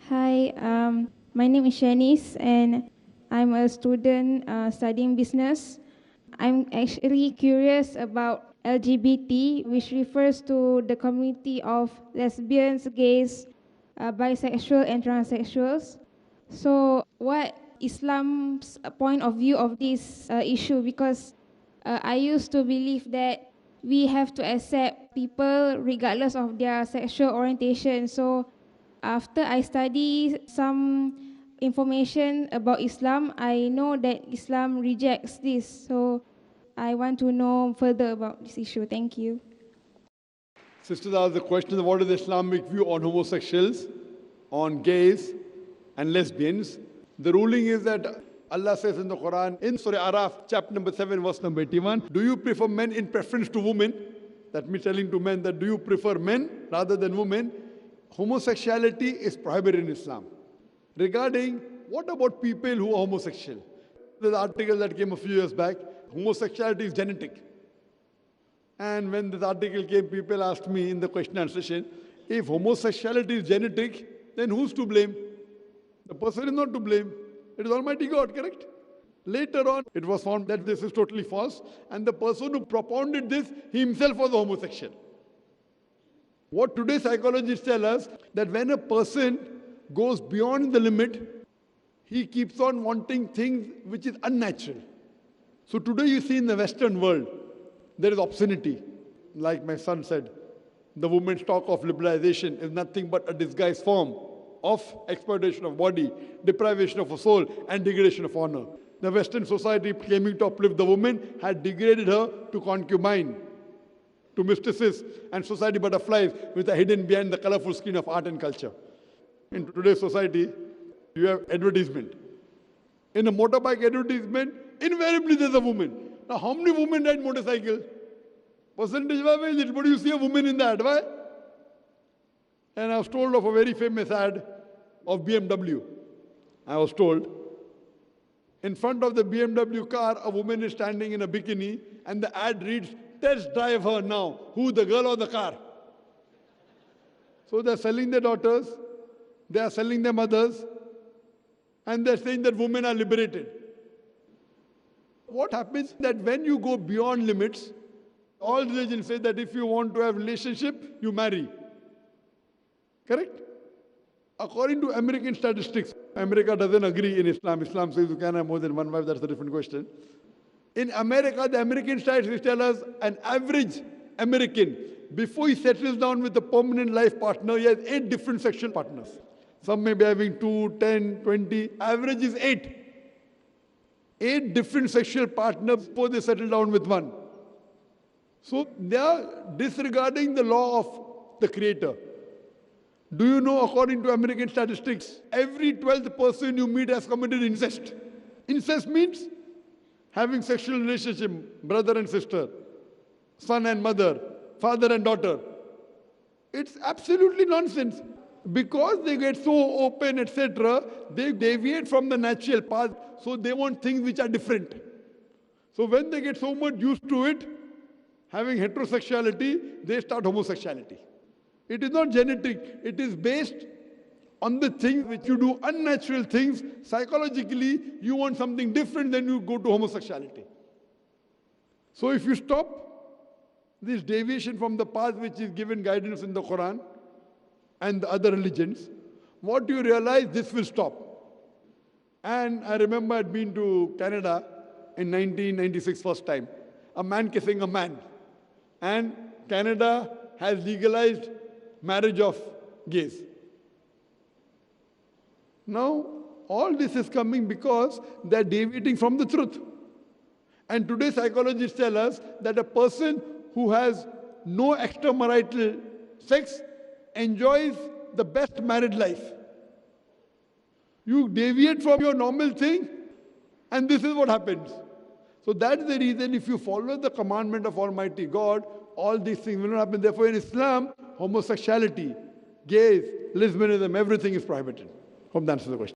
Hi, my name is Shanice and I'm a student studying business. I'm actually curious about LGBT, which refers to the community of lesbians, gays, bisexual and transsexuals. So what Islam's point of view of this issue? Because I used to believe that we have to accept people regardless of their sexual orientation. So after I study some information about Islam, I know that Islam rejects this. So I want to know further about this issue. Thank you. Sisters asked the question, what is the Islamic view on homosexuals, on gays and lesbians? The ruling is that Allah says in the Quran, in Surah Araf, chapter number 7, verse number 81, do you prefer men in preference to women? That means telling to men that do you prefer men rather than women? Homosexuality is prohibited in Islam. Regarding what about people who are homosexual? There's an article that came a few years back, homosexuality is genetic. And when this article came, people asked me in the question and answer session, if homosexuality is genetic, then who's to blame? The person is not to blame. It is Almighty God, correct? Later on, it was found that this is totally false, and the person who propounded this, he himself was a homosexual. What today's psychologists tell us, that when a person goes beyond the limit, he keeps on wanting things which is unnatural. So today you see in the Western world, there is obscenity. Like my son said, the women's talk of liberalization is nothing but a disguised form of exploitation of body, deprivation of a soul, and degradation of honor. The Western society claiming to uplift the woman had degraded her to concubine, to mistresses and society butterflies which are hidden behind the colorful skin of art and culture. In today's society, you have advertisement. In a motorbike advertisement, invariably there's a woman. Now, how many women ride motorcycle? Percentage-wise, is it? But you see a woman in the ad, why? And I was told of a very famous ad of BMW. I was told, in front of the BMW car, a woman is standing in a bikini, and the ad reads, test drive her now. Who, the girl or the car? So they're selling their daughters, they are selling their mothers, and they're saying that women are liberated. What happens that when you go beyond limits, all religions say that if you want to have a relationship, you marry. Correct? According to American statistics, America doesn't agree in Islam. Islam says you can have more than one wife, that's a different question. In America, the American statistics tell us an average American, before he settles down with a permanent life partner, he has 8 different sexual partners. Some may be having 2, 10, 20. Average is 8. 8 different sexual partners before they settle down with one. So they are disregarding the law of the Creator. Do you know, according to American statistics, every 12th person you meet has committed incest. Incest means having sexual relationship, brother and sister, son and mother, father and daughter. It's absolutely nonsense. Because they get so open, etc., they deviate from the natural path, so they want things which are different. So when they get so much used to it, having heterosexuality, they start homosexuality. It is not genetic, it is based on the things which you do, unnatural things. Psychologically, you want something different, then you go to homosexuality. So if you stop this deviation from the path which is given guidance in the Quran and the other religions, what you realize, this will stop. And I remember I'd been to Canada in 1996 first time. A man kissing a man. And Canada has legalized marriage of gays. Now, all this is coming because they're deviating from the truth. And today psychologists tell us that a person who has no extramarital sex enjoys the best married life. You deviate from your normal thing, and this is what happens. So that's the reason if you follow the commandment of Almighty God, all these things will not happen. Therefore in Islam, homosexuality, gays, lesbianism, everything is prohibited. Hope that answers the question.